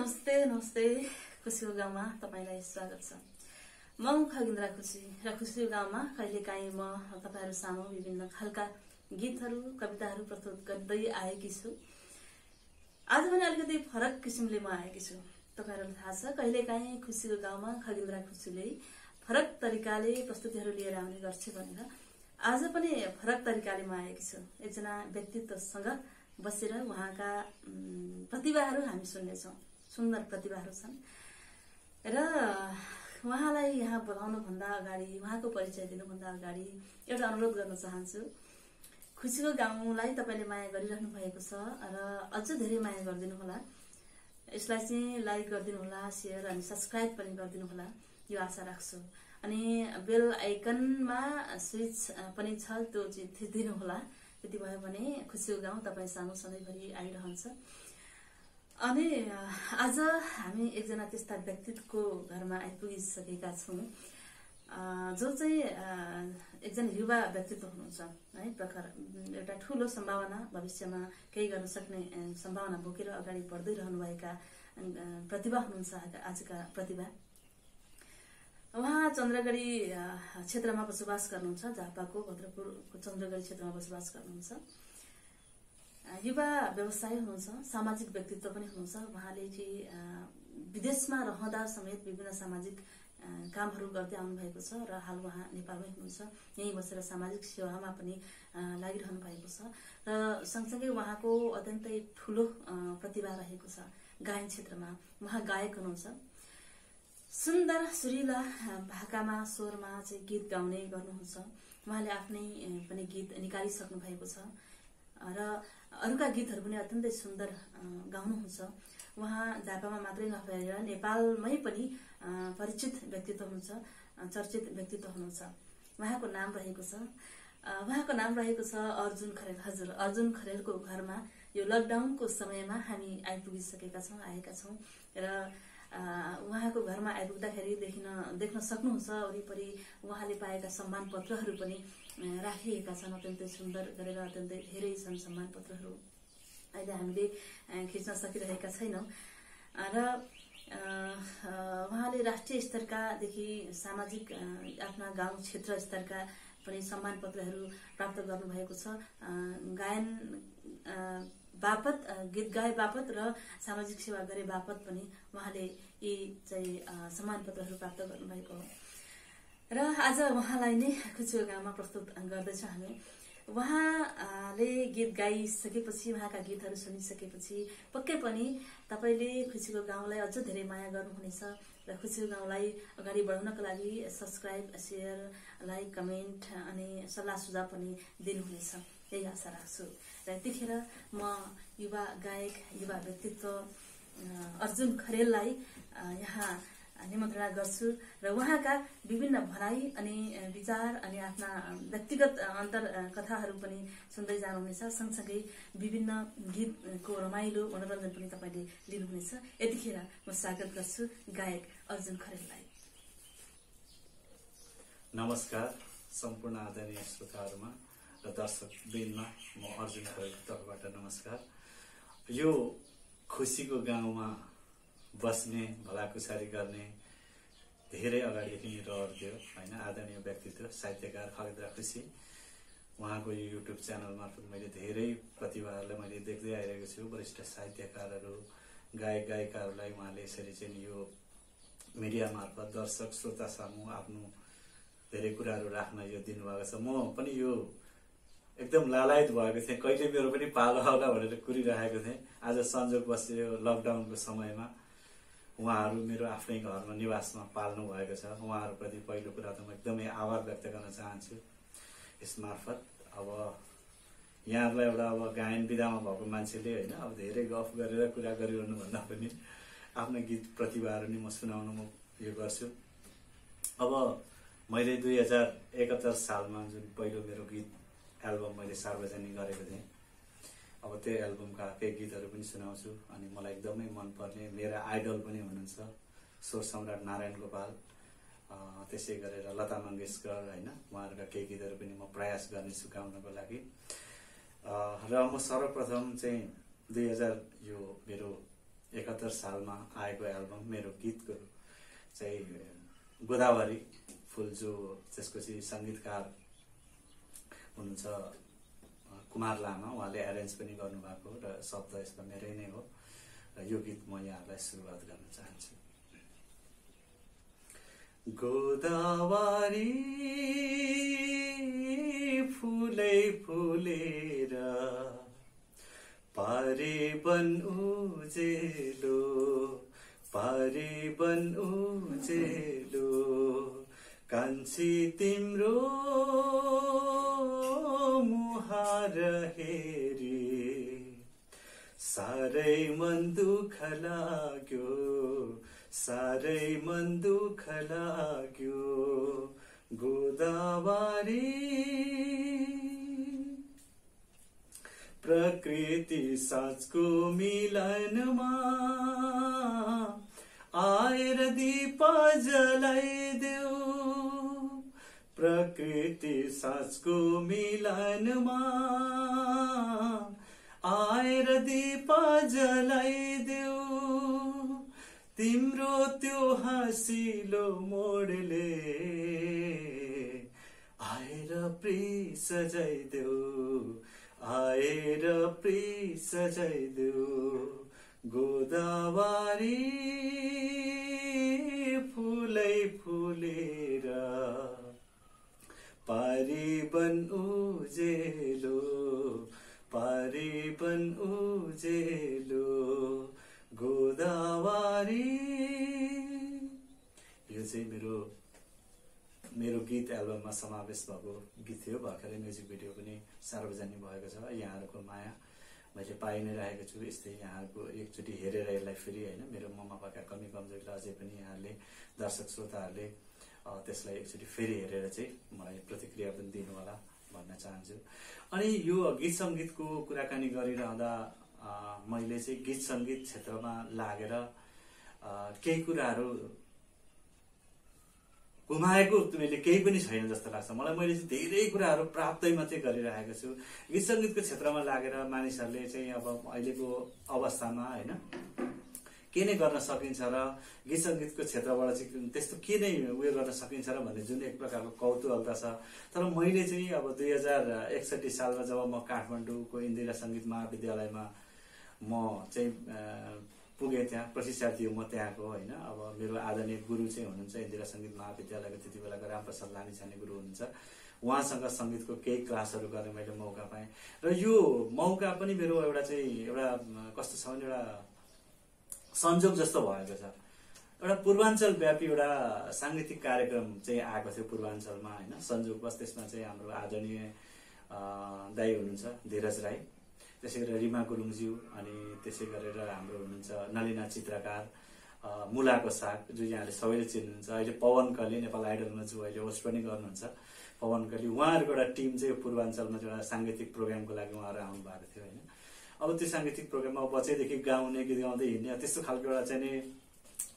नमस्ते नमस्ते खुसीको गाउँमा तपाईलाई स्वागत छ। म खगिन्द्रा खुसी र खुसीको गाउँमा कहिलेकाहीँ म तपाईहरु सामु विभिन्न खालका गीतहरू कविताहरू प्रस्तुत गर्दै आएकी छु। आज पनि अलिकति फरक किसिमले म आएकी छु। तपाईहरुलाई थाहा छ कहिलेकाहीँ खुसीको गाउँमा खगिन्द्रा खुसीले फरक तरिकाले प्रस्तुतिहरू लिएर आउने गर्छ भनेर आज पनि फरक तरिकाले म आएकी छु। एकजना व्यक्तित्वसँग बसेर उहाँका प्रतिभाहरू हामी सुन्नेछौँ। सुन्दर प्रतिभाहरू छन् र उहाँलाई यहाँ बोलाउनु भन्दा अगाडि उहाँको परिचय दिनु भन्दा अगाडि एउटा अनुरोध गर्न चाहन्छु। खुसीको गाउँलाई तपाईले माया गरिरहनु भएको छ र अझ धेरै माया गरिदिनु होला। यसलाई चाहिँ लाइक गरिदिनु होला, शेयर अनि सब्स्क्राइब पनि गरिदिनु होला, यो आशा राख्छु। अनि बेल आइकनमा स्विच पनि छ, त्यो चाहिँ थिच्दिनु होला। त्यति भयो भने खुसीको गाउँ तपाईँ सामु सधैँभरि आइरहन्छ। अनि आज हामी एकजना त्यस्ता व्यक्तित्वको घरमा आइपुगिसकेका छौँ जो चाहिँ एकजना युवा व्यक्तित्व हुनुहुन्छ है। प्रखर एउटा ठूलो सम्भावना, भविष्यमा केही गर्न सक्ने सम्भावना बोकेर अगाडि बढ्दै रहनुभएका प्रतिभा हुनुहुन्छ आजका प्रतिभा। उहाँ चन्द्रगढी क्षेत्रमा बसोबास गर्नुहुन्छ। झापाको भद्रपुरको चन्द्रगढी क्षेत्रमा बसोबास गर्नुहुन्छ। युवा व्यवसायी हुनुहुन्छ, सामाजिक व्यक्तित्व पनि हुनुहुन्छ। उहाँले चाहिँ विदेशमा रहँदा समेत विभिन्न सामाजिक कामहरू गर्दै आउनु भएको छ र हाल उहाँ नेपालमै हुनुहुन्छ। यहीँ बसेर सामाजिक सेवामा पनि लागिरहनु भएको छ र सँगसँगै उहाँको अत्यन्तै ठूलो प्रतिभा रहेको छ गायन क्षेत्रमा। उहाँ गायक हुनुहुन्छ। सुन्दर सुरिला भाकामा स्वरमा चाहिँ गीत गाउने गर्नुहुन्छ। उहाँले आफ्नै पनि गीत निकालिसक्नु भएको छ र अरूका गीतहरू पनि अत्यन्तै सुन्दर गाउनुहुन्छ। उहाँ झापामा मात्रै नभएर नेपालमै पनि परिचित व्यक्तित्व हुनुहुन्छ, चर्चित व्यक्तित्व हुनुहुन्छ। उहाँको नाम रहेको छ अर्जुन खरेल। हजुर, अर्जुन खरेलको घरमा यो लकडाउनको समयमा हामी आइपुगिसकेका छौँ, आएका छौँ र उहाँको घरमा आइपुग्दाखेरि देख्न सक्नुहुन्छ वरिपरि उहाँले पाएका सम्मान पत्रहरू पनि राखिएका छन्। अत्यन्तै सुन्दर गरेर अत्यन्तै धेरै छन् सम्मान पत्रहरू। अहिले हामीले खिच्न सकिरहेका छैनौँ र उहाँले राष्ट्रिय स्तरकादेखि सामाजिक आफ्ना गाउँ क्षेत्र स्तरका पनि सम्मान पत्रहरू प्राप्त गर्नुभएको छ। गायन बापत, गीत गाए बापत र सामाजिक सेवा गरे बापत पनि उहाँले यी चाहिँ सम्मान पत्रहरू प्राप्त गर्नुभएको हो र आज उहाँलाई नै खुसीको गाउँमा प्रस्तुत गर्दैछौँ हामी। उहाँले गीत गाइसकेपछि, उहाँका गीतहरू सुनिसकेपछि पक्कै पनि तपाईले खुसीको गाउँलाई अझ धेरै माया गर्नुहुनेछ र खुसीको गाउँलाई अगाडि बढाउनका लागि सब्स्क्राइब, शेयर, लाइक, कमेन्ट अनि सल्लाह सुझाव पनि दिनुहुनेछ, यही आशा राख्छु। र यतिखेर म युवा गायक, युवा व्यक्तित्व अर्जुन खरेललाई यहाँ निमन्त्रणा गर्छु र उहाँका विभिन्न भनाई अनि विचार अनि आफ्ना व्यक्तिगत अन्तर कथाहरू पनि सुन्दै जानुहुनेछ। सँगसँगै विभिन्न गीतको रमाइलो मनोरञ्जन पनि तपाईले लिनुहुनेछ। यतिखेर म स्वागत गर्छु गायक अर्जुन खरेललाई। नमस्कार सम्पूर्ण आदरणीय श्रोताहरूमा र दर्शक वृन्दमा, म अर्जुन खरेलको तर्फबाट नमस्कार। यो खुसीको गाउँमा बस्ने, भलाकुसारी गर्ने धेरै अगाडिदेखि मेरो रहर थियो होइन। आदरणीय व्यक्तित्व साहित्यकार खगिन्द्रा खुसी, उहाँको यो युट्युब च्यानल मार्फत मैले धेरै प्रतिभाहरूलाई मैले देख्दै आइरहेको छु। वरिष्ठ साहित्यकारहरू, गायक गायिकाहरूलाई उहाँले यसरी चाहिँ यो मिडिया मार्फत दर्शक श्रोता सामु आफ्नो धेरै कुराहरू राख्न यो दिनुभएको छ। म पनि यो एकदम लालायत भएको थिएँ, कहिले मेरो पनि पालो आउला भनेर कुरिरहेको थिएँ। आज संजोग बस्यो लकडाउनको समयमा उहाँहरू मेरो आफ्नै घरमा निवासमा पाल्नु भएको छ। उहाँहरूप्रति पहिलो कुरा त म एकदमै आभार व्यक्त गर्न चाहन्छु यस मार्फत। अब यहाँहरूलाई एउटा अब गायन विधामा भएको मान्छेले होइन अब धेरै गफ गरेर कुरा गरिरहनु भन्दा पनि आफ्नो गीत प्रतिभाहरू नि म सुनाउन म यो गर्छु। अब मैले 2071 सालमा जुन पहिलो मेरो गीत एल्बम मैले सार्वजनिक गरेको थिएँ, अब त्यो एल्बमका केही गीतहरू पनि सुनाउँछु। अनि मलाई एकदमै मनपर्ने मेरा आइडल पनि हुनुहुन्छ स्वर सम्राट नारायण गोपाल, त्यसै गरेर लता मङ्गेशकर होइन। उहाँहरूका केही गीतहरू पनि म प्रयास गर्नेछु गाउनको लागि। र म सर्वप्रथम चाहिँ 2000 यो मेरो 71 सालमा आएको एल्बम मेरो गीतको चाहिँ गोदावरी फुल, जो त्यसको चाहिँ सङ्गीतकार हुनुहुन्छ कुमार लामा, उहाँले एरेन्ज पनि गर्नुभएको र शब्द यसमा मेरै नै हो र यो गीत म यहाँलाई सुरुवात गर्न चाहन्छु। गोदावरी फुलै फुलेर पारे बन उजेलो, पारे बन उजेलो, कान्छी तिम्रो मुहार हेरी साह्रै मन दुःख लाग्यो, साह्रै मन दुःख लाग्यो। गोदावरी प्रकृति साँचको मिलनमा आएर दीप जलाइदेऊ, प्रकृति साँचको मिलनमा आएर दीप जलाइदेऊ। तिम्रो त्यो हँसिलो मोडले आएर प्रिय सजाइदेऊ, आएर प्रिय सजाइदेऊ। गोदावरी फुलै फुलेर पारी बन उजेलो, पारी बन उजेलो। गोदावरी यो चाहिँ मेरो गीत एल्बममा समावेश भएको गीत थियो। भर्खरै म्युजिक भिडियो पनि सार्वजनिक भएको छ। यहाँहरूको माया मैले पाइ नै रहेको छु। यस्तै यहाँहरूको एकचोटि हेरेर यसलाई फेरि होइन, मेरो ममा पाका कमी कमजोरीलाई अझै पनि यहाँले दर्शक श्रोताहरूले त्यसलाई एकचोटि फेरि हेरेर चाहिँ मलाई प्रतिक्रिया पनि दिनु होला भन्न चाहन्छु। अनि यो गीत सङ्गीतको कुराकानी गरिरहँदा मैले चाहिँ गीत सङ्गीत क्षेत्रमा लागेर केही कुराहरू गुमाएको मैले केही पनि छैन जस्तो लाग्छ मलाई। मैले चाहिँ धेरै कुराहरू प्राप्तै मात्रै गरिरहेको छु। गीत सङ्गीतको क्षेत्रमा लागेर मानिसहरूले चाहिँ अब अहिलेको अवस्थामा होइन के नै गर्न सकिन्छ र गीत सङ्गीतको क्षेत्रबाट चाहिँ त्यस्तो के नै उयो गर्न सकिन्छ र भन्ने जुन एक प्रकारको कौतूहलता छ। तर मैले चाहिँ अब 2061 सालमा जब म काठमाडौँको इन्दिरा सङ्गीत महाविद्यालयमा म चाहिँ पुगेँ, त्यहाँ प्रशिक्षण दियो म त्यहाँको होइन। अब मेरो आदरणीय गुरु चाहिँ हुनुहुन्छ इन्दिरा सङ्गीत महाविद्यालयको त्यति बेलाको रामप्रसाद लामिछाने गुरु हुनुहुन्छ। उहाँसँग सङ्गीतको केही क्लासहरू गर्ने मैले मौका पाएँ र यो मौका पनि मेरो एउटा चाहिँ एउटा कस्तो छ भने एउटा संयोग जस्तो भएको छ। एउटा पूर्वाञ्चल व्यापी एउटा साङ्गीतिक कार्यक्रम चाहिँ आएको थियो पूर्वाञ्चलमा होइन। संयोगवश त्यसमा चाहिँ हाम्रो आदरणीय दाई हुनुहुन्छ धीरज राई, त्यसै गरेर रिमा गुरुङज्यू, अनि त्यसै गरेर हाम्रो हुनुहुन्छ नलिना चित्रकार, मुलाको साग जो यहाँले सबैले चिन्नुहुन्छ। अहिले पवन कली नेपाल आइडलमा जो अहिले होस्ट पनि गर्नुहुन्छ पवन कली, उहाँहरूको एउटा टिम चाहिँ पूर्वाञ्चलमा एउटा साङ्गीतिक प्रोग्रामको लागि उहाँहरू आउनु भएको थियो होइन। अब त्यो साङ्गीतिक प्रोग्राममा बच्चैदेखि गाउने गीत गाउँदै हिँड्ने त्यस्तो खालको एउटा चाहिँ नि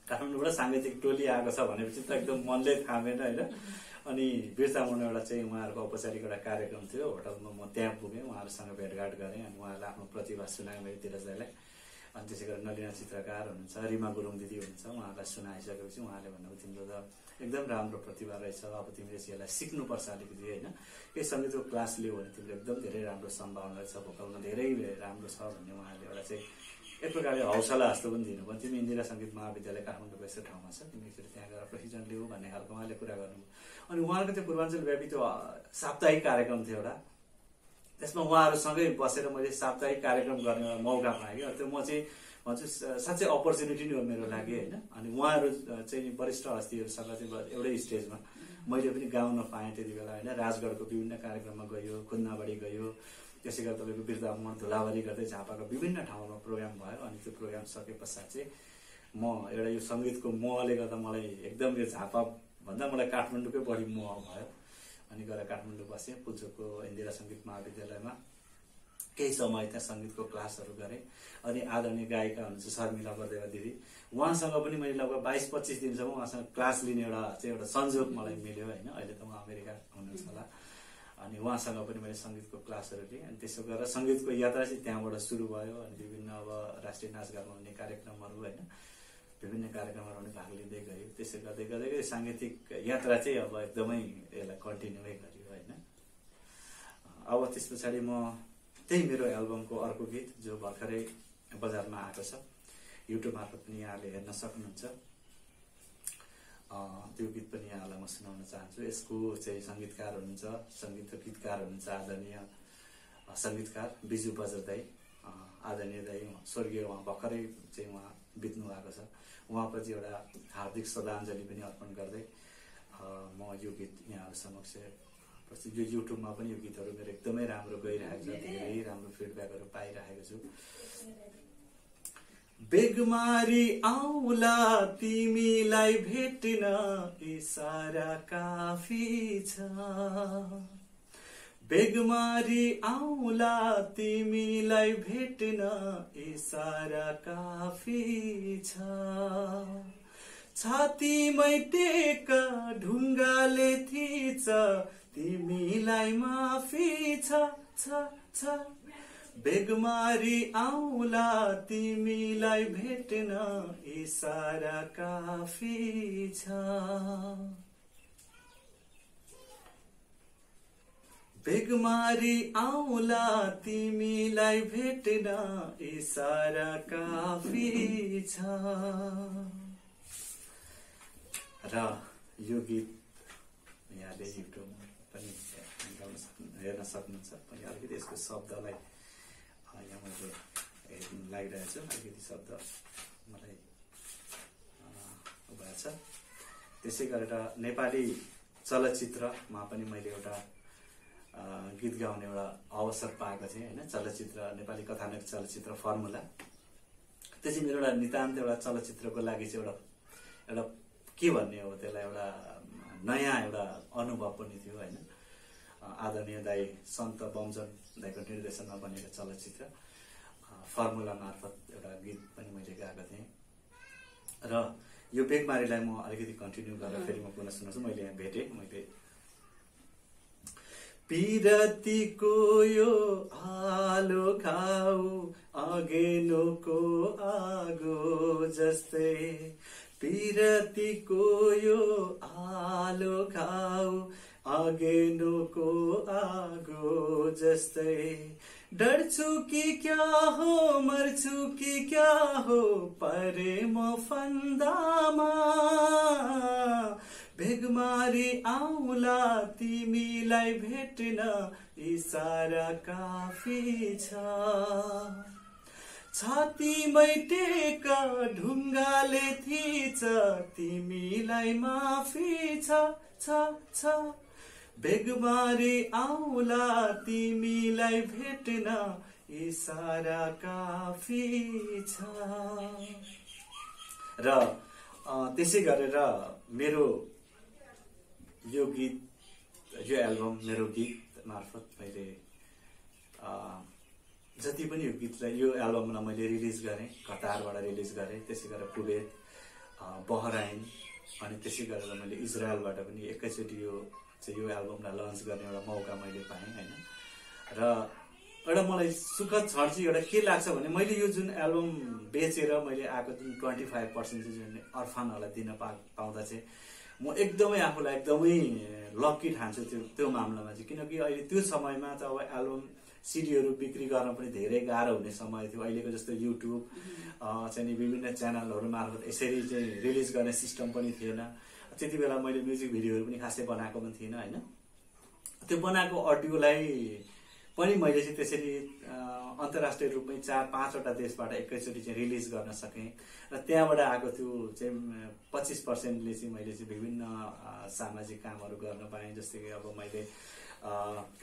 काठमाडौँबाट साङ्गीतिक टोली आएको छ भनेपछि त एकदम मनले थामेन होइन। अनि बिर्तामोडमा एउटा चाहिँ उहाँहरूको औपचारिक एउटा कार्यक्रम थियो होटलमा, म त्यहाँ पुगेँ, उहाँहरूसँग भेटघाट गरेँ अनि उहाँहरूले आफ्नो प्रतिभा सुनाएँ मैले धीरज दाईलाई। अनि त्यसै गरेर नलिना चित्रकार हुनुहुन्छ, रिमा गुरुङ दिदी हुनुहुन्छ, उहाँहरूलाई सुनाइसकेपछि उहाँले भन्नुभयो तिम्रो त एकदम राम्रो प्रतिभा रहेछ, अब तिमीले चाहिँ यसलाई सिक्नुपर्छ अलिकति होइन, केही सङ्गीतको क्लास लियो भने तिमीले एकदम धेरै राम्रो सम्भावना रहेछ, भोकलमा धेरै राम्रो छ भन्ने उहाँले एउटा चाहिँ एक प्रकारले हौसला जस्तो पनि दिनुभयो। तिमी इन्दिरा सङ्गीत महाविद्यालय काठमाडौँको यस्तो ठाउँमा छ, तिमी एकचोटि त्यहाँ गएर प्रशिक्षण लिऊ भन्ने खालको उहाँले कुरा गर्नुभयो। अनि उहाँहरूको त्यो पूर्वाञ्चल व्यापी त्यो साप्ताहिक कार्यक्रम थियो एउटा, त्यसमा उहाँहरूसँगै बसेर मैले साप्ताहिक कार्यक्रम गर्ने एउटा मौका पाएँ कि। त्यो म चाहिँ भन्छु साँच्चै अपर्च्युनिटी नै हो मेरो लागि होइन। अनि उहाँहरू चाहिँ वरिष्ठ हस्तीहरूसँग चाहिँ एउटै स्टेजमा मैले पनि गाउन पाएँ त्यति बेला होइन। राजगढको विभिन्न कार्यक्रममा गयो, खुन्नाबाडी गयो, त्यसै गरी तपाईँको बिर्तामोड धुलाबारी गर्दै झापाको विभिन्न ठाउँमा प्रोग्राम भयो। अनि त्यो प्रोग्राम सके पश्चात चाहिँ म एउटा यो सङ्गीतको मोहले गर्दा मलाई एकदम यो झापा भन्दा मलाई काठमाडौँकै बढी मोह भयो। अनि गएर काठमाडौँ बसेँ, पुल्चोकको इन्दिरा सङ्गीत महाविद्यालयमा केही समय त्यहाँ सङ्गीतको क्लासहरू गरेँ। अनि आदरणीय गायिका हुनुहुन्छ शर्मिला बर्देवा दिदी, उहाँसँग पनि मैले लगभग 22-25 दिनसम्म उहाँसँग क्लास लिने एउटा संयोग मलाई मिल्यो होइन। अहिले त उहाँ अमेरिका हुनुहुन्छ होला। अनि उहाँसँग पनि मैले सङ्गीतको क्लासहरू लिएँ। अनि त्यसो गरेर सङ्गीतको यात्रा चाहिँ त्यहाँबाट सुरु भयो। अनि विभिन्न अब राष्ट्रिय नाचगानमा हुने कार्यक्रमहरू होइन, विभिन्न कार्यक्रमहरू पनि भाग लिँदै गयो। त्यसै गर्दै गर्दै साङ्गीतिक यात्रा चाहिँ अब एकदमै यसलाई कन्टिन्युै गरियो होइन। अब त्यस पछाडि म त्यही मेरो एल्बमको अर्को गीत जो भर्खरै बजारमा आएको छ, युट्युब मार्फत पनि यहाँले हेर्न सक्नुहुन्छ, त्यो गीत पनि यहाँलाई म सुनाउन चाहन्छु। यसको चाहिँ सङ्गीतकार हुनुहुन्छ, सङ्गीत गीतकार हुनुहुन्छ आदरणीय सङ्गीतकार बिजु बजर दाई, आदरणीय दाई स्वर्गीय, उहाँ भर्खरै चाहिँ उहाँ बित्नु भएको छ। उहाँप्रति एउटा हार्दिक श्रद्धाञ्जली पनि अर्पण गर्दै म यो गीत यहाँहरू समक्ष, यो युट्युबमा पनि यो गीतहरू मेरो एकदमै राम्रो गइरहेको छ, धेरै राम्रो फिडब्याकहरू पाइरहेको छु। बेगमारी आउला तिमीलाई भेट्न इसारा काफी छ, बेगमारी आउला तिमीलाई भेट्न इसारा काफी छ, छातीमै टेक ढुङ्गाले थिच तिमीलाई माफी छ छ छ, बेगमारी आउला तिमीलाई भेट्न इसारा काफी छ, बेगमारी आउला तिमीलाई भेट्न इसारा काफी छ। र यो गीत यहाँले युट्युब पनि हेर्न सक्नुहुन्छ। पनि अलिकति यसको शब्दलाई यहाँ मैले हेर्न लागिरहेको छु, अलिकति शब्द मलाई भएको छ। त्यसै गरेर नेपाली चलचित्रमा पनि मैले एउटा गीत गाउने एउटा अवसर पाएको थिएँ होइन। चलचित्र, नेपाली कथानक चलचित्र फर्मुला, त्यो चाहिँ मेरो एउटा नितान्त एउटा चलचित्रको लागि चाहिँ एउटा के भन्ने हो, त्यसलाई एउटा नयाँ एउटा अनुभव पनि थियो होइन। आदरणीय दाई सन्त बमजन दाईको निर्देशनमा बनेको चलचित्र फर्मुला मार्फत एउटा गीत पनि मैले गाएको थिएँ। र यो बेगमारीलाई म अलिकति कन्टिन्यू गरेर फेरि म पुनः सुनाउँछु। मैले यहाँ भेटेँ, मैले पिरतीको यो आलो खाऊ अगेनोको आगो जस्तै, पिरतीको यो आलो खाऊ अगेनोको आगो जस्तै, डरछु कि क्या हो मर्छु कि क्या हो परे म फन्दामा, बेगमारी आउला तिमीलाई भेट्न इसारा काफी छ, छातीमै टेक ढुङ्गाले थिच तिमीलाई माफी छ छ छ, बेगमारी आउला तिमीलाई भेट्न इसारा काफी छ। र त्यसै गरेर मेरो यो गीत, यो एल्बम, मेरो गीत मार्फत मैले जति पनि यो गीतलाई, यो एल्बमलाई मैले रिलिज गरेँ, कतारबाट रिलिज गरेँ, त्यसै गरेर कुवेत, बहराइन, अनि त्यसै गरेर मैले इजरायलबाट पनि एकैचोटि यो एल्बमलाई लन्च गर्ने एउटा मौका मैले पाएँ होइन। र एउटा मलाई सुखद क्षण चाहिँ एउटा के लाग्छ भने, मैले यो जुन एल्बम बेचेर मैले आएको जुन 25% चाहिँ जुन अर्फानहरूलाई दिन पाउँदा चाहिँ म एकदमै आफूलाई एकदमै लक्की ठान्छु त्यो मामलामा चाहिँ। किनकि अहिले त्यो समयमा त अब एल्बम सिडीहरू बिक्री गर्न पनि धेरै गाह्रो हुने समय थियो। अहिलेको जस्तो युट्युब चाहिँ विभिन्न च्यानलहरू मार्फत यसरी चाहिँ रिलिज गर्ने सिस्टम पनि थिएन। त्यति बेला मैले म्युजिक भिडियोहरू पनि खासै बनाएको पनि थिइनँ होइन। त्यो बनाएको अडियोलाई पनि मैले चाहिँ त्यसरी अन्तर्राष्ट्रिय रूपमै 4-5वटा देशबाट एकैचोटि चाहिँ रिलिज गर्न सकेँ। र त्यहाँबाट आएको त्यो चाहिँ 25%ले चाहिँ मैले चाहिँ विभिन्न सामाजिक कामहरू गर्न पाएँ। जस्तै कि अब मैले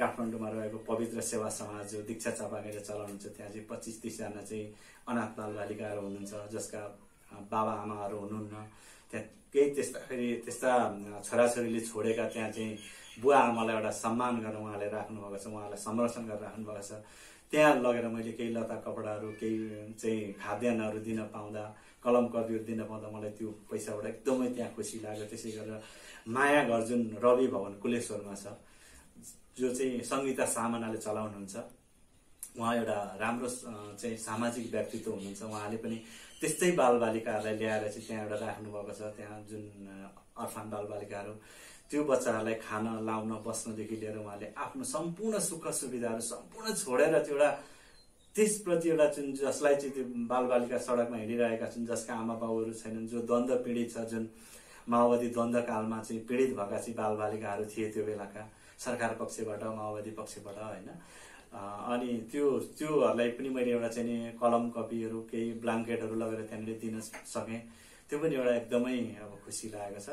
काठमाडौँमा रहेको पवित्र सेवा समाज जो दीक्षा चापागाईले चलाउनुहुन्छ, त्यहाँ चाहिँ 25-30 जना चाहिँ अनाथ बालबालिकाहरू हुनुहुन्छ जसका बाबा आमाहरू हुनुहुन्न। त्यहाँ केही त्यस्ता छोराछोरीले छोडेका त्यहाँ चाहिँ बुवा आमालाई एउटा सम्मान गरेर उहाँले राख्नुभएको छ, उहाँलाई संरक्षण गरेर राख्नुभएको छ। त्यहाँ लगेर मैले केही लत्ता कपडाहरू, केही चाहिँ खाद्यान्नहरू दिन पाउँदा, कलम कर्दीहरू दिन पाउँदा मलाई त्यो पैसाबाट एकदमै त्यहाँ खुसी लाग्यो। त्यसै गरेर माया घर जुन रवि भवन कुलेश्वरमा छ, जो चाहिँ संगीता सामनाले चलाउनुहुन्छ, उहाँ एउटा राम्रो चाहिँ सामाजिक व्यक्तित्व हुनुहुन्छ। उहाँले पनि त्यस्तै बालबालिकाहरूलाई ल्याएर चाहिँ त्यहाँ एउटा राख्नु भएको छ। त्यहाँ जुन अर्फान बालबालिकाहरू, त्यो बच्चाहरूलाई खान लाउन बस्नदेखि लिएर उहाँले आफ्नो सम्पूर्ण सुख सुविधाहरू सम्पूर्ण छोडेर त्यो एउटा त्यसप्रति एउटा जुन जसलाई चाहिँ त्यो बालबालिका सडकमा हिँडिरहेका छन्, जसका आमा बाउहरू छैनन्, जो द्वन्द्व पीडित छ, जुन माओवादी द्वन्द्वकालमा चाहिँ पीडित भएका चाहिँ बालबालिकाहरू थिए त्यो बेलाका, सरकार पक्षबाट माओवादी पक्षबाट होइन। अनि त्योहरूलाई पनि मैले एउटा चाहिँ नि कलम कपीहरू केही ब्ल्याङ्केटहरू लगेर त्यहाँनिर दिन सकेँ। त्यो पनि एउटा एकदमै अब खुसी लागेको छ।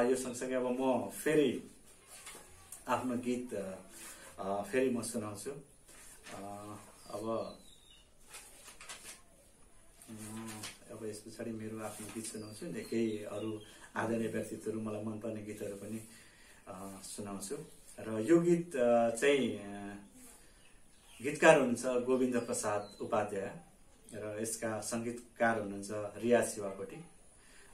यो सँगसँगै अब म फेरि आफ्नो गीत फेरि म सुनाउँछु। अब यस पछाडि मेरो आफ्नो गीत सुनाउँछु, केही अरू आदरणीय व्यक्तित्वहरू मलाई मनपर्ने गीतहरू पनि सुनाउँछु। र यो गीत चाहिँ गीतकार हुनुहुन्छ गोविन्द प्रसाद उपाध्याय र यसका सङ्गीतकार हुनुहुन्छ रिया शिवाकोटी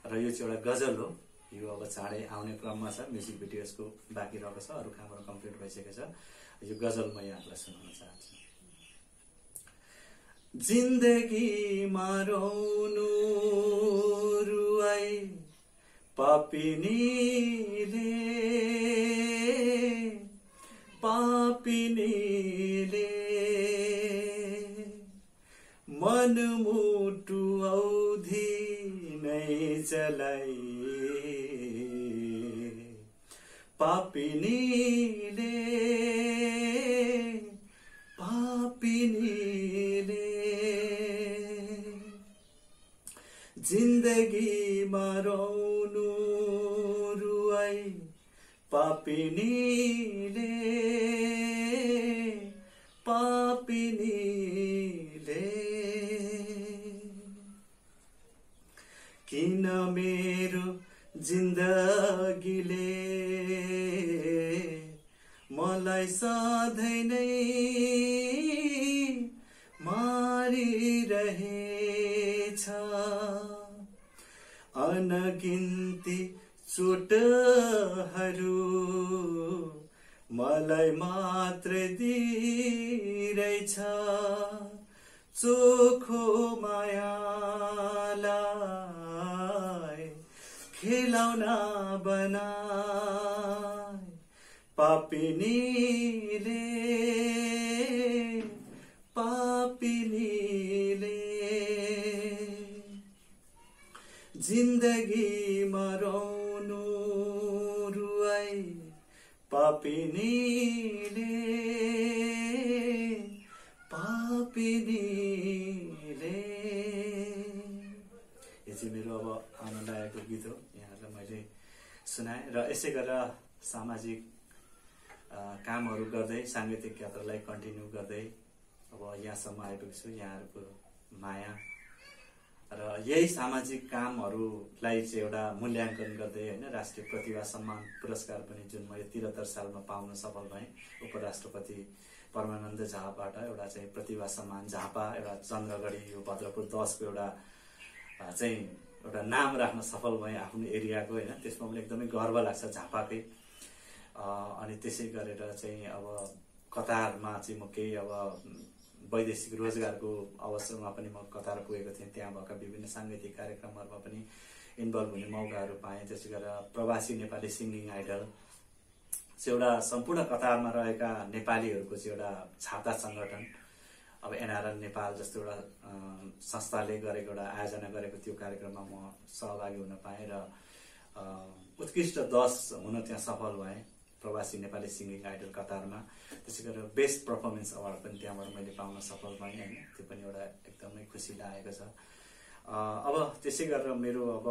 र यो चाहिँ एउटा गजल हो। यो अब चाँडै आउने क्रममा छ, म्युजिक भिडियोजको बाँकी रहेको छ, अरू कामहरू कम्प्लिट भइसकेको छ। यो गजल म यहाँलाई सुनाउन चाहन्छु। जिन्दगीमा रोउनु रुवाई पापिनीले मनमुटु औधी नै जलाई पापिनीले जिन्दगीमा रोउनु रुवाई पापिनीले किन मेरो जिन्दगीले मलाई सधैँ नै मारिरहेछ अनगिन्ती चोटहरू मलाई मात्र दिइरहेछ चोखो मायालाई खेलाउन बनाए पापिनीले जिन्दगीमा रोउनु रुवाई पापिनीले यो चाहिँ मेरो अब आनन्द आएको गीत हो, यहाँहरूलाई मैले सुनाएँ र यसै गरेर सामाजिक कामहरू गर्दै साङ्गीतिक यात्रालाई कन्टिन्यू गर्दै अब यहाँसम्म आइपुगेको छु। यहाँहरूको माया र यही सामाजिक कामहरूलाई चाहिँ एउटा मूल्याङ्कन गर्दै होइन राष्ट्रिय प्रतिभा सम्मान पुरस्कार पनि जुन मैले 73 सालमा पाउन सफल भएँ उपराष्ट्रपति परमानन्द झापाबाट एउटा चाहिँ प्रतिभा सम्मान झापा एउटा चन्द्रगढी यो भद्रपुर 10 को एउटा चाहिँ एउटा नाम राख्न सफल भएँ आफ्नो एरियाको होइन। त्यसमा पनि एकदमै गर्व लाग्छ झापाकै। अनि त्यसै गरेर चाहिँ अब कतारमा चाहिँ म केही अब वैदेशिक रोजगारको अवसरमा पनि म कतार पुगेको थिएँ। त्यहाँ भएका विभिन्न साङ्गीतिक कार्यक्रमहरूमा पनि इन्भल्भ हुने मौकाहरू पाएँ। त्यसै गरेर प्रवासी नेपाली सिङ्गिङ आइडल चाहिँ एउटा सम्पूर्ण कतारमा रहेका नेपालीहरूको चाहिँ एउटा छाता सङ्गठन अब एनआरएन नेपाल जस्तो एउटा संस्थाले गरेको एउटा आयोजना गरेको त्यो कार्यक्रममा म सहभागी हुन पाएँ र उत्कृष्ट 10 हुन त्यहाँ सफल भएँ प्रवासी नेपाली सिङ्गिङ आइडल कतारमा। त्यसै गरेर बेस्ट पर्फर्मेन्स अवार्ड पनि त्यहाँबाट मैले पाउन सफल भएँ होइन। त्यो पनि एउटा एकदमै खुसी लागेको छ। अब त्यसै गरेर मेरो अब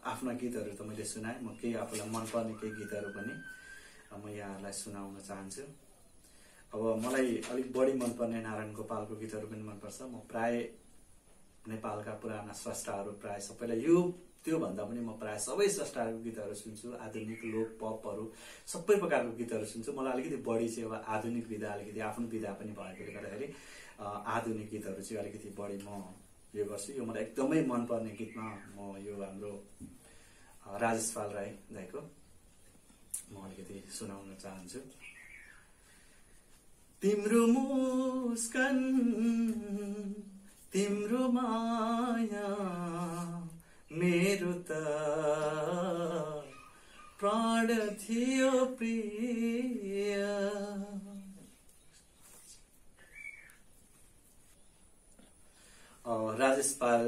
आफ्ना गीतहरू त मैले सुनाएँ, म केही आफूलाई मनपर्ने केही गीतहरू पनि म यहाँहरूलाई सुनाउन चाहन्छु। अब मलाई अलिक बढी मनपर्ने नारायण गोपालको गीतहरू पनि मनपर्छ। म प्राय नेपालका पुराना स्रष्टाहरू प्राय सबैलाई त्योभन्दा पनि म प्राय सबै स्रष्टाहरूको गीतहरू सुन्छु। आधुनिक लोक पपहरू सबै प्रकारको गीतहरू सुन्छु। मलाई अलिकति बढी चाहिँ अब आधुनिक विधा अलिकति आफ्नो विधा पनि भएकोले गर्दाखेरि आधुनिक गीतहरू चाहिँ अलिकति बढी म यो गर्छु। यो मलाई एकदमै मनपर्ने गीतमा म यो हाम्रो राजेश पाल राई दाइको म अलिकति सुनाउन चाहन्छु। तिम्रो मुस्कान तिम्रो माया मेरो त प्राण थियो प्रिय। राजेश पाल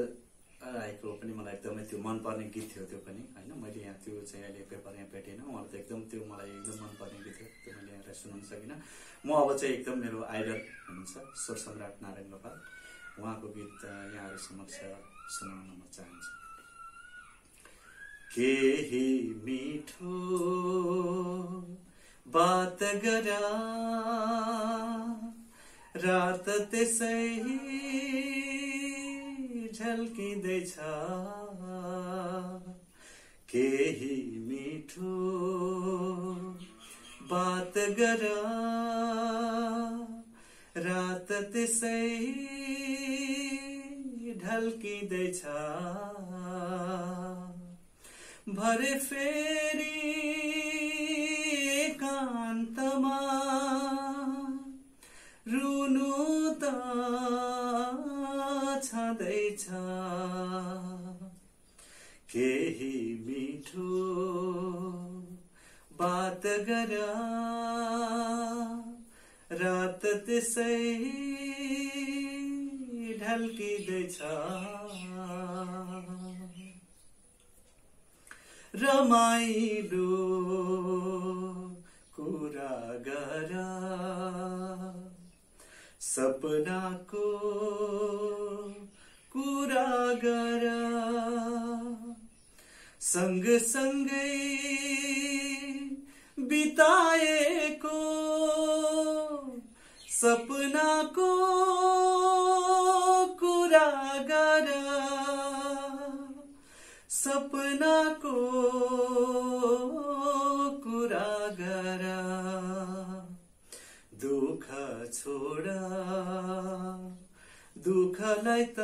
राईको पनि मलाई एकदमै त्यो मनपर्ने गीत थियो त्यो पनि होइन। मैले यहाँ त्यो चाहिँ अहिले पेपर यहाँ भेटेन, मलाई त एकदम त्यो मलाई एकदम मनपर्ने गीत थियो, त्यो मैले यहाँलाई सुनाउन सकिनँ। म अब चाहिँ एकदम मेरो आइडल हुनुहुन्छ स्वर सम्राट नारायण गोपाल, उहाँको गीत यहाँहरू समक्ष सुनाउन म चाहन्छु। केही मिठो बात गरा रात त्यसै झल्किँदैछ, केही मिठो बात गरा रात त्यसै ढल्किँदैछ, भरे फेरि एकान्तमा रुनु त छँदैछ, केही मिठो बात गरा रात त्यसै ढल्किँदैछ, रमाइलो कुरा गरा सपनाको कुरा गरा, सँगसँगै बिताएको सपनाको कुरा गरा, सपनाको कुरा गरा, दुःख छोडा दुःखलाई त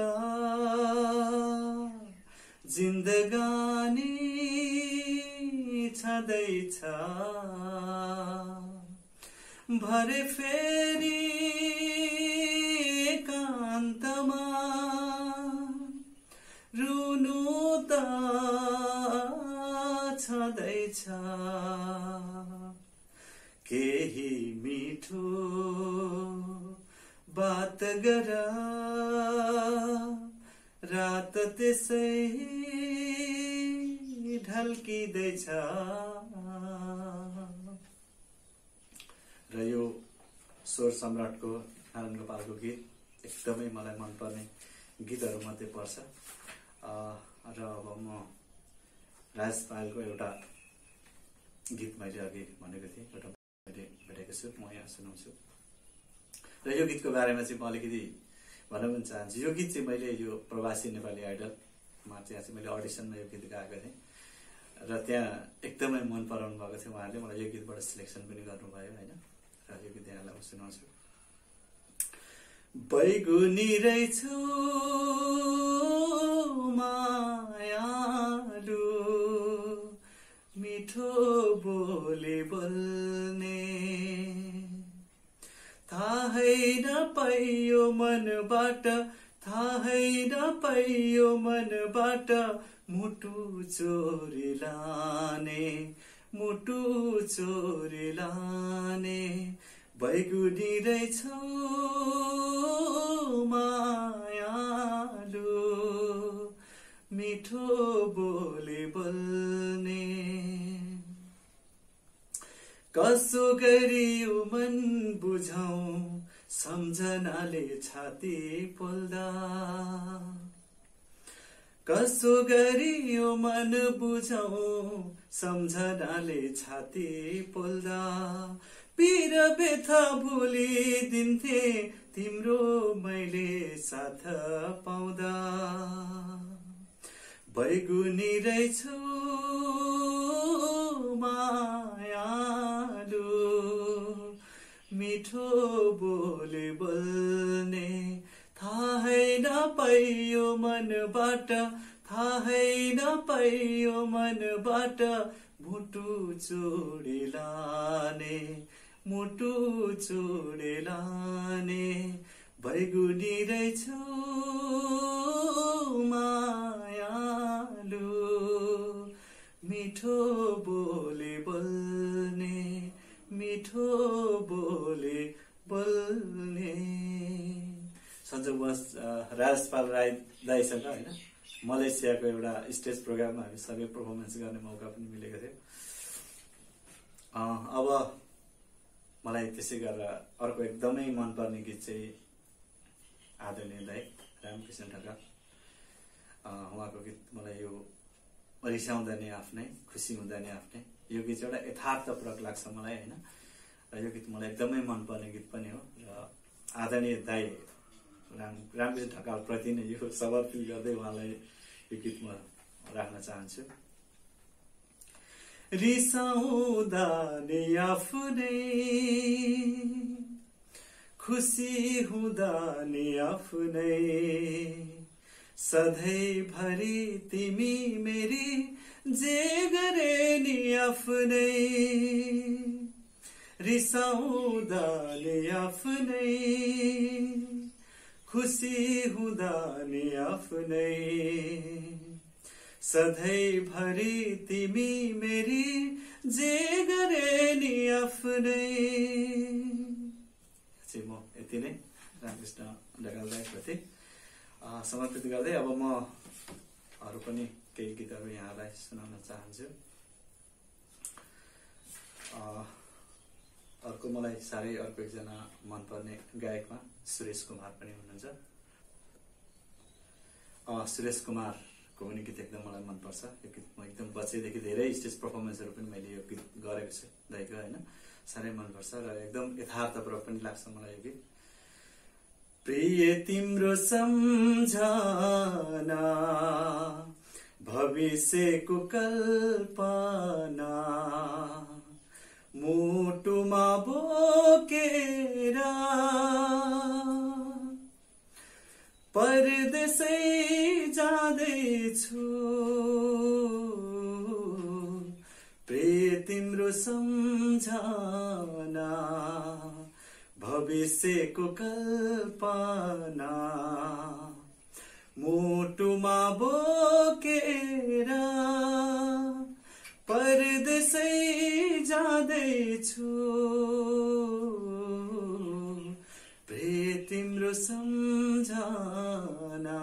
जिन्दगानी छँदैछ, भरे फेरि एकान्तमा रुनु त छँदैछ, केही मिठो बात गरा रात त्यसै ढल्किँदैछ। र यो स्वर सम्राटको नारायण गोपालको गीत एकदमै मलाई मनपर्ने गीतहरू मध्ये पर्छ। र अब म राजेश पायलको एउटा गीत मैले अघि भनेको थिएँ, एउटा मैले भेटेको छु, म यहाँ सुनाउँछु। र यो गीतको बारेमा चाहिँ म अलिकति भन्न पनि चाहन्छु। यो गीत चाहिँ मैले यो प्रवासी नेपाली आइडलमा चाहिँ मैले अडिसनमा यो गीत गाएको थिएँ र त्यहाँ एकदमै मन पराउनु भएको थियो उहाँहरूले, मलाई यो गीतबाट सिलेक्सन पनि गर्नुभयो होइन। र यो गीत यहाँलाई म सुनाउँछु। बैगुनी रहेछु मायालु मिठो बोली बोल्ने, थाहै नपाइयो मनबाट, थाहै नपाइयो मनबाट मुटु चोरी लाने, मुटु चोरी लाने, बैगुनी रहेछौ मायालु मिठो बोली बोल्ने, कसो गरी यो मन बुझाउ सम्झनाले छाती पोल्दा, कसो गरी यो मन बुझाउ सम्झनाले छाती पोल्दा, पीर व्यथा भुलिदिन्थे तिम्रो मैले साथ पाउँदा, बैगुनी रहेछौ मायालु मिठो बोली बोल्ने, थाहै नपाइयो मनबाट, थाहै नपाइयो मनबाट मुटु चोडेलाने मुटु चोडेलाने बैगुनी रहेछौ मायालु मिठो बोले बोल्ने मिठो बोले बोल्ने। सञ्जोगवश राजपाल राई दाइसँग होइन मलेसियाको एउटा स्टेज प्रोग्राममा हामी सबै पर्फर्मेन्स गर्ने मौका पनि मिलेको थियो। अब मलाई त्यसै गरेर अर्को एकदमै मनपर्ने गीत चाहिँ आदरणीय दाइ रामकृष्ण ढकाल उहाँको गीत मलाई यो रिसाउँदा नि आफ्नै खुसी हुँदा नि आफ्नै यो गीत चाहिँ एउटा यथार्थपूर्वक लाग्छ मलाई होइन र यो गीत मलाई एकदमै मनपर्ने गीत पनि हो र आदरणीय दाइ रामकृष्ण ढकाल प्रति नै यो समर्पित गर्दै उहाँलाई यो गीत म राख्न चाहन्छु। रिसाउँदा नि आफ्नै खुसी हुँदा नि आफ्नै सधैँभरि तिमी मेरी जे गरे नि आफ्नै रिसाउँदा नि आफ्नै खुसी हुँदा नि आफ्नै सधैँभरि तिमी मेरी जे गरे नि आफ्नै। म यति नै रामकृष्ण ढकाल दाइप्रति समर्पित गर्दै अब म अरू पनि केही गीतहरू यहाँलाई सुनाउन चाहन्छु। अर्को मलाई साह्रै अर्को एकजना मनपर्ने गायकमा सुरेश कुमार पनि हुनुहुन्छ। सुरेश कुमारको पनि गीत एकदम मलाई मनपर्छ। यो गीत म एकदम बच्चैदेखि धेरै स्टेज पर्फर्मेन्सहरू पनि मैले यो गीत गरेको छु दाइको होइन साह्रै मनपर्छ र एकदम यथार्थपूर्वक पनि लाग्छ मलाई यो गीत। प्रिय तिम्रो सम्झना भविष्यको कल्पना मुटुमा बोकेर परदेशै जाँदैछु प्रिय तिम्रो सम्झना भविष्यको कल्पना मुटुमा बोकेर परदेशै जाँदैछु प्रिय तिम्रो सम्झना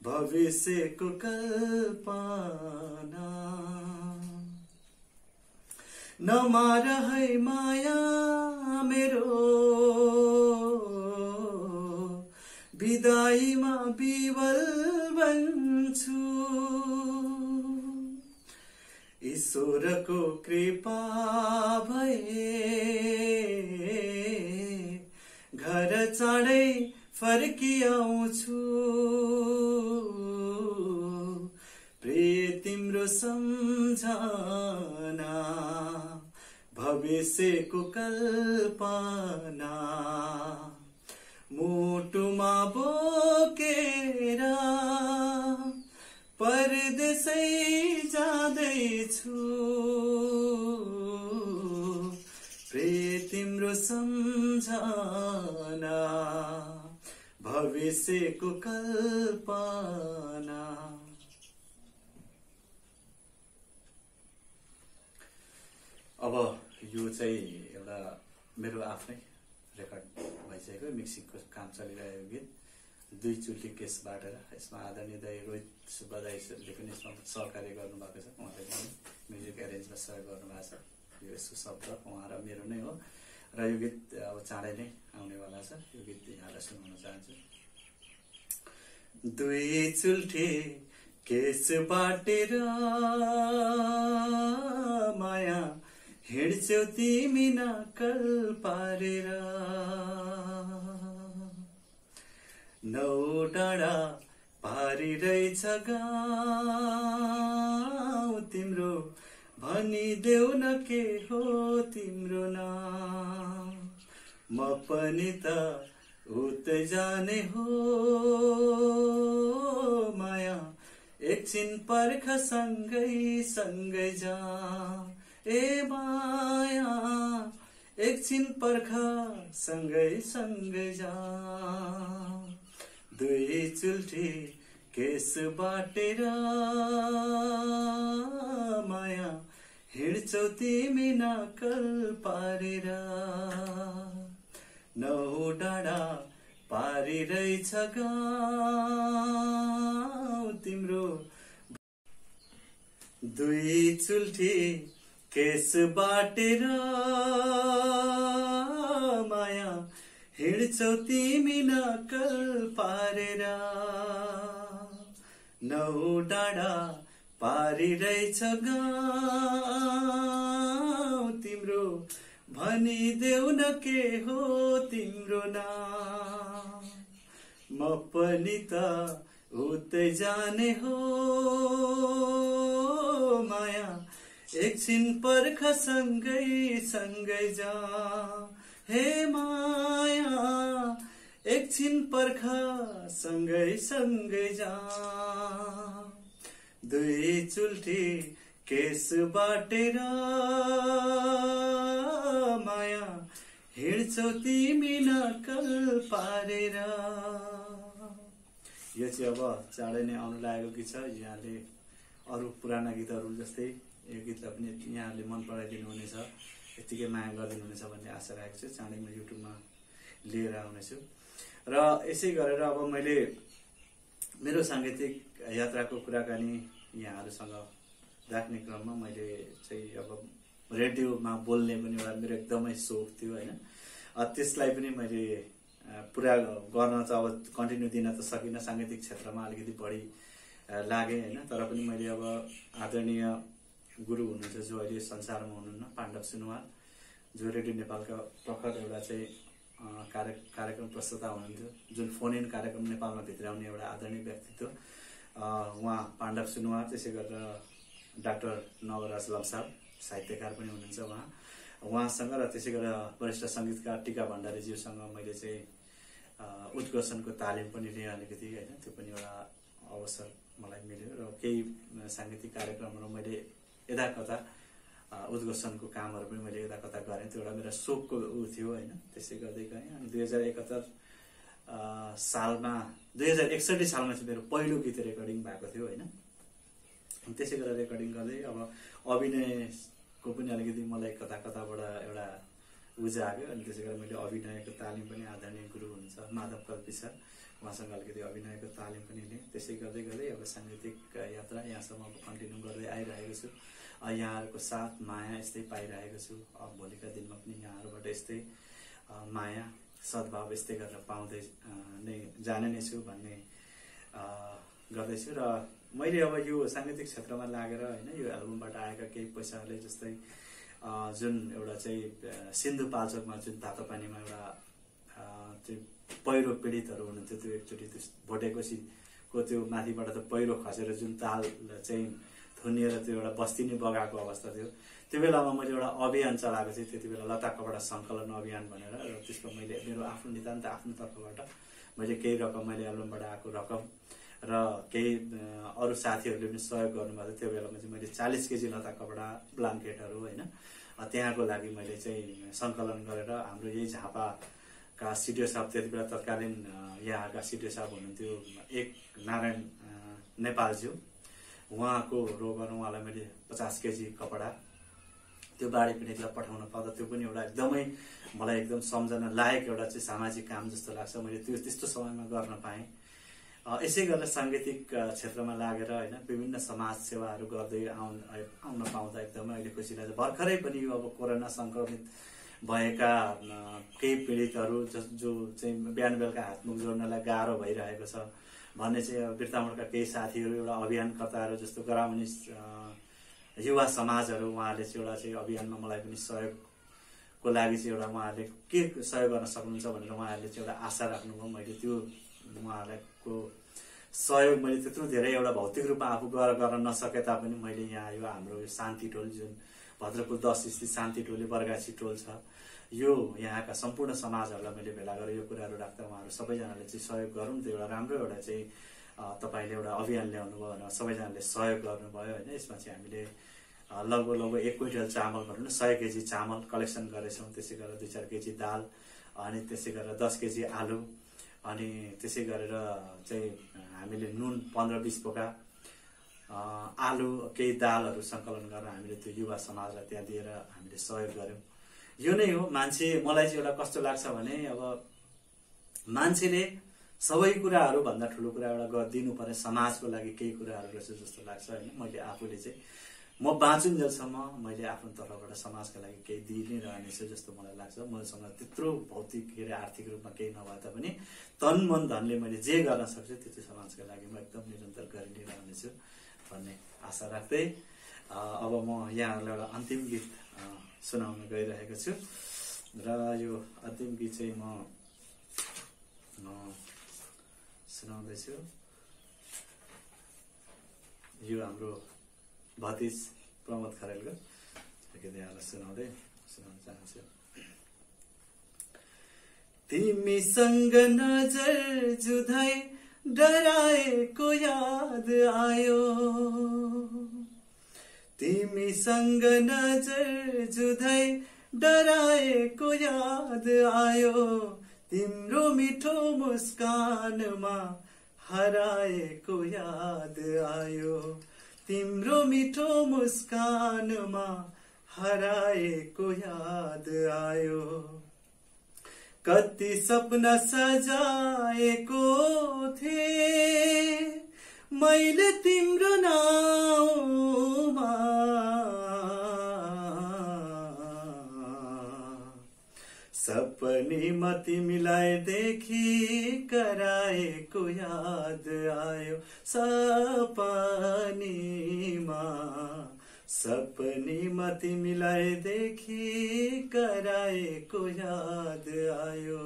भविष्यको कल्पना नमार है माया मेरो विदाईमा विवल बन्छु ईश्वरको कृपा भए घर चाँडै फर्किआउँछु प्रिय तिम्रो सम्झना भविष्यको कल्पना मुटुमा बोकेर परदेशै जाँदैछु प्रिय तिम्रो सम्झना भविष्यको कल्पना। अब यो चाहिँ एउटा मेरो आफ्नै रेकर्ड भइसकेको मिक्सिङको काम चलिरहेको गीत दुई चुल्टी केस बाटेर यसमा आदरणीय दाइ रोहित सुब्बा दाइले पनि यसमा सहकार्य गर्नुभएको छ। उहाँले पनि म्युजिक एरेन्जमा सहयोग गर्नुभएको छ। यो यसको शब्द उहाँ र मेरो नै हो र यो गीत अब चाँडै नै आउनेवाला छ। यो गीत यहाँलाई सुनाउन चाहन्छु। दुई चुल्ठी केस बाटेर माया हिँड्छौ तिमी नक्कल पारेर नौ डाँडा पारिरहेछ गाउँ तिम्रो भनिदेऊ न के हो तिम्रो नाम म पनि त उतै जाने हो माया एकछिन पर्ख सँगै सँगै जा ए माया एकछिन पर्ख सँगै सँगै जा दुई चुल्ठी केस बाटेर माया हिँड्छौ तिमी नक्कल पारेर नौ डाँडा पारिरहेछ गाउँ तिम्रो दुई चुल्ठी केस बाटेर माया हिँड्छौ तिमी नक्कल पारेर नौ डाँडा पारिरहेछ गाउँ तिम्रो भनिदेऊ न के हो तिम्रो नाम म पनि त उतै जाने हो माया एकछिन पर्ख सँगै सँगै जा हे माया एकछिन पर्ख सँगै सँगै जा दुई चुल्ठी केस बाटेर माया हिँड्छौ तिमी नक्कल पारेर। यो चाहिँ अब चाँडै नै आउनु लागेको गीत छ। यहाँले अरू पुराना गीतहरू जस्तै यो गीतलाई पनि यहाँले मन पराइदिनु हुनेछ, यतिकै माया गरिदिनु हुनेछ भन्ने आशा राखेको छु। चाँडै म युट्युबमा लिएर आउनेछु र यसै गरेर अब मैले मेरो साङ्गीतिक यात्राको कुराकानी यहाँहरूसँग राख्ने क्रममा मैले चाहिँ अब रेडियोमा बोल्ने पनि एउटा मेरो एकदमै सोख थियो होइन। त्यसलाई पनि मैले पुरा गर्न त अब कन्टिन्यू दिन त सकिनँ, साङ्गीतिक क्षेत्रमा अलिकति बढी लागेँ होइन। तर पनि मैले अब आदरणीय गुरु हुनुहुन्छ जो अहिले संसारमा हुनुहुन्न, पाण्डव सुनुवार, जो रेडियो नेपालका प्रखर एउटा चाहिँ कार्यक्रम प्रस्तुता हुनुहुन्थ्यो, जुन फोन इन कार्यक्रम नेपालमा भित्राउने एउटा आदरणीय व्यक्तित्व उहाँ पाण्डव सुनुवार। त्यसै गरेर डाक्टर नवराज लम्साल साहित्यकार पनि हुनुहुन्छ उहाँसँग, र त्यसै गरेर वरिष्ठ सङ्गीतकार टिका भण्डारीज्यूसँग मैले चाहिँ उद्घोषणको तालिम पनि लिएँ अलिकति होइन। त्यो पनि एउटा अवसर मलाई मिल्यो र केही साङ्गीतिक कार्यक्रमहरू मैले यता कता उद्घोषणको कामहरू पनि मैले यता कता गरेँ। त्यो एउटा मेरो सोखको थियो होइन। त्यसै गर्दै गएँ अनि 2061 सालमा 2061 सालमा चाहिँ मेरो पहिलो गीत रेकर्डिङ भएको थियो होइन। त्यसै गरेर रेकर्डिङ गर्दै अब अभिनयको पनि अलिकति मलाई कता कताबाट एउटा जाग्यो अनि त्यसै गरेर मैले अभिनयको तालिम पनि आदरणीय गुरु हुनुहुन्छ माधव कल्पी सर, उहाँसँग अलिकति अभिनयको तालिम पनि लिएँ। त्यसै गर्दै गर्दै अब साङ्गीतिक यात्रा यहाँसम्म कन्टिन्यू गर्दै आइरहेको छु। यहाँहरूको साथ माया यस्तै पाइरहेको छु। अब भोलिका दिनमा पनि यहाँहरूबाट यस्तै माया सद्भाव यस्तै गरेर पाउँदै नै जाने नै छु भन्ने गर्दैछु। र मैले अब यो साङ्गीतिक क्षेत्रमा लागेर होइन यो एल्बमबाट आएका केही पैसाहरूले जस्तै जुन एउटा चाहिँ सिन्धुपाल्चोकमा जुन तातोपानीमा एउटा त्यो पहिरो पीडितहरू हुनुहुन्थ्यो, त्यो एकचोटि त्यो भोटेकोसीको त्यो माथिबाट त पहिरो खसेर जुन ताल चाहिँ थुनिएर त्यो एउटा बस्ती नै बगाएको अवस्था थियो। त्यो बेलामा मैले एउटा अभियान चलाएको थिएँ, त्यति बेला लता कपडा सङ्कलन अभियान भनेर। र त्यसको मैले मेरो आफ्नो नितान्त आफ्नो तर्फबाट मैले केही रकम मैले एल्बमबाट आएको रकम र केही अरू साथीहरूले पनि सहयोग गर्नुभएको थियो। त्यो बेलामा चाहिँ मैले 40 केजी लता कपडा ब्लाङ्केटहरू होइन त्यहाँको लागि मैले चाहिँ सङ्कलन गरेर हाम्रो यही झापाका सिडिओ साहब, त्यति बेला तत्कालीन यहाँका सिडिओ साहब हुनुहुन्थ्यो एक नारायण नेपालज्यू, उहाँको रोगमा उहाँलाई मैले 50 केजी कपडा त्यो बाढी पीडितलाई पठाउन पाउँदा त्यो पनि एउटा एकदमै मलाई एकदम सम्झना लायक एउटा चाहिँ सामाजिक काम जस्तो लाग्छ। मैले त्यो त्यस्तो समयमा गर्न पाएँ। यसै गरेर साङ्गीतिक क्षेत्रमा लागेर होइन विभिन्न समाज सेवाहरू गर्दै आउन पाउँदा एकदमै अहिले खुसी लाग्छ। भर्खरै पनि यो अब कोरोना सङ्क्रमित भएका केही पीडितहरू जो चाहिँ बिहान बेलुका हातमुख जोड्नलाई गाह्रो भइरहेको छ भन्ने चाहिँ बिर्तामोडका केही साथीहरू एउटा अभियानकर्ताहरू जस्तो गराउने युवा समाजहरू उहाँहरूले चाहिँ एउटा चाहिँ अभियानमा मलाई पनि सहयोगको लागि चाहिँ एउटा उहाँहरूले के सहयोग गर्न सक्नुहुन्छ भनेर उहाँहरूले चाहिँ एउटा आशा राख्नुभयो। मैले त्यो उहाँहरूको सहयोग मैले त्यत्रो धेरै एउटा भौतिक रूपमा आफू गएर गर्न नसके तापनि मैले यहाँ यो हाम्रो यो शान्ति टोल जुन भद्रपुर 10 स्थित शान्ति टोली बरगाछी टोल छ, यो यहाँका सम्पूर्ण समाजहरूलाई मैले भेला गरेर यो कुराहरू राख्दा उहाँहरू सबैजनाले चाहिँ सहयोग गरौँ, त्यो एउटा राम्रो एउटा चाहिँ तपाईँले एउटा अभियान ल्याउनु भयो भनेर सबैजनाले सहयोग गर्नुभयो होइन। यसमा चाहिँ हामीले लगभग 1 क्विन्टल चामल भनौँ न 100 केजी चामल कलेक्सन गरेछौँ। त्यसै गरेर 2-4 केजी दाल, अनि त्यसै गरेर 10 केजी आलु, अनि त्यसै गरेर चाहिँ हामीले नुन 15-20 पोका, आलु, केही दालहरू सङ्कलन गरेर हामीले त्यो युवा समाजलाई त्यहाँ दिएर हामीले सहयोग गर्यौँ। यो नै हो मान्छे। मलाई चाहिँ एउटा कस्तो लाग्छ भने अब मान्छेले सबै कुराहरू भन्दा ठुलो कुरा एउटा दिनुपर्ने समाजको लागि केही कुराहरू रहेछ जस्तो लाग्छ होइन। मैले आफूले चाहिँ म बाँचुन्जेलसम्म मैले आफ्नो तर्फबाट समाजका लागि केही दिइ नै रहनेछु जस्तो मलाई लाग्छ। मसँग त्यत्रो भौतिक के अरे आर्थिक रूपमा केही नभए तापनि तन मन धनले मैले जे गर्न सक्छु त्यो समाजका लागि म एकदम निरन्तर गरि नै रहनेछु भन्ने आशा राख्दै अब म यहाँहरूलाई एउटा अन्तिम गीत सुनाउन गइरहेको छु। र यो अन्तिम गीत चाहिँ म सुनाउँदैछु। यो हाम्रो भतिज प्रमोद खरेलको गीत यहाँलाई सुनाउन चाहन्छु। तिमीसँग नजर जुधाई डराएको याद आयो, तिमीसँग नजर जुधाई डराएको याद आयो, तिम्रो मिठो मुस्कानमा हराएको याद आयो, तिम्रो मिठो मुस्कानमा हराएको याद आयो। कति सपना सजाएको थिए मैले तिम्रो नाउँमा, सपनीमा तिमीलाई देखी कराएको याद आयो, सपनीमा तिमीलाई देखी कराएको याद आयो।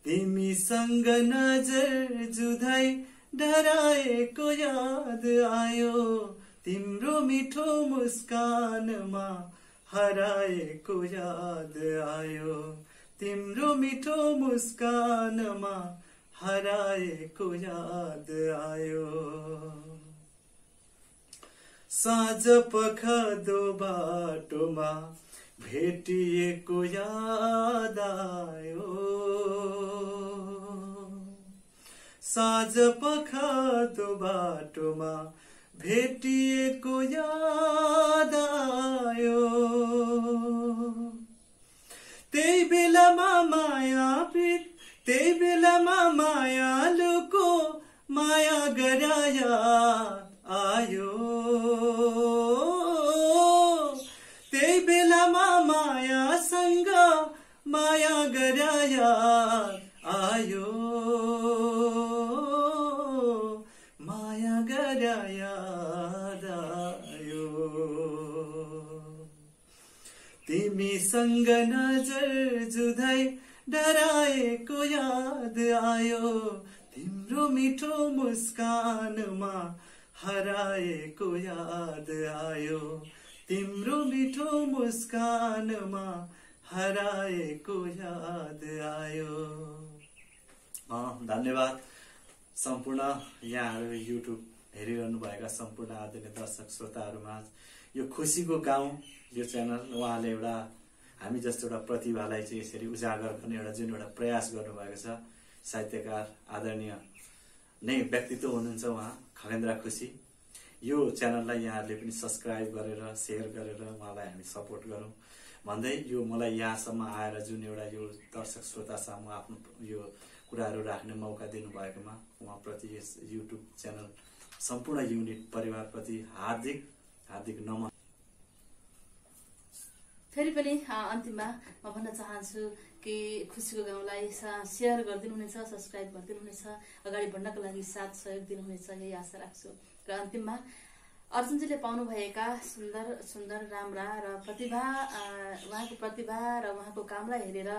तिमीसँग नजर जुधाई डराएको याद आयो, तिम्रो मिठो मुस्कानमा हराएको याद आयो, तिम्रो मिठो मुस्कानमा हराएको याद आयो। साँझ पखदो बाटोमा भेटिएको याद आयो, साँझ पखदो बाटोमा भेटिएको याद आयो। त्यही बेलामा माया प्रीत, त्यही बेलामा मायालुको माया गराया आयो, त्यही बेलामा मायासँग माया गराया आयो, माया गराया आयो। तिमीसँग नजर जुधाई डराएको याद आयो, तिम्रो मिठो मुस्कानमा हराएको याद आयो, तिम्रो मिठो मुस्कानमा हराएको याद आयो। धन्यवाद सम्पूर्ण यहाँहरू युट्युब हेरिरहनु भएका सम्पूर्ण आदरणीय दर्शक श्रोताहरूमा। यो खुसीको गाउँ यो च्यानल उहाँले एउटा हामी जस्तो एउटा प्रतिभालाई चाहिँ यसरी उजागर गर्ने एउटा जुन एउटा प्रयास गर्नुभएको छ, साहित्यकार आदरणीय नै व्यक्तित्व हुनुहुन्छ उहाँ खगेन्द्र खुसी। यो च्यानललाई यहाँहरूले पनि सब्सक्राइब गरेर सेयर गरेर उहाँलाई हामी सपोर्ट गरौँ भन्दै यो मलाई यहाँसम्म आएर जुन एउटा यो दर्शक श्रोतासम्म आफ्नो यो कुराहरू राख्ने मौका दिनुभएकोमा उहाँप्रति यस युट्युब च्यानल सम्पूर्ण युनिट परिवारप्रति हार्दिक हार्दिक नमन। फेरि पनि अन्तिममा म भन्न चाहन्छु कि खुसीको गाउँलाई सेयर गरिदिनुहुनेछ, सब्सक्राइब गरिदिनुहुनेछ, अगाडि बढ्नको लागि साथ सहयोग दिनुहुनेछ, यही आशा राख्छु। र अन्तिममा अर्जुनजीले पाउनुभएका सुन्दर सुन्दर राम्रा र प्रतिभा, उहाँको प्रतिभा र उहाँको कामलाई हेरेर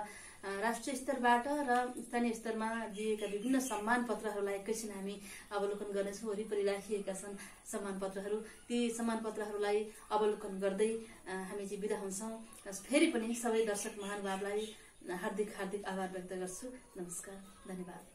राष्ट्रिय स्तरबाट र स्थानीय स्तरमा दिएका विभिन्न सम्मान पत्रहरूलाई एकैछिन हामी अवलोकन गर्नेछौँ। वरिपरि राखिएका छन् सम्मान पत्रहरू, ती सम्मान पत्रहरूलाई अवलोकन गर्दै हामी चाहिँ बिदा हुन्छौँ। फेरि पनि सबै दर्शक महानुभावलाई हार्दिक हार्दिक आभार व्यक्त गर्छु। नमस्कार, धन्यवाद।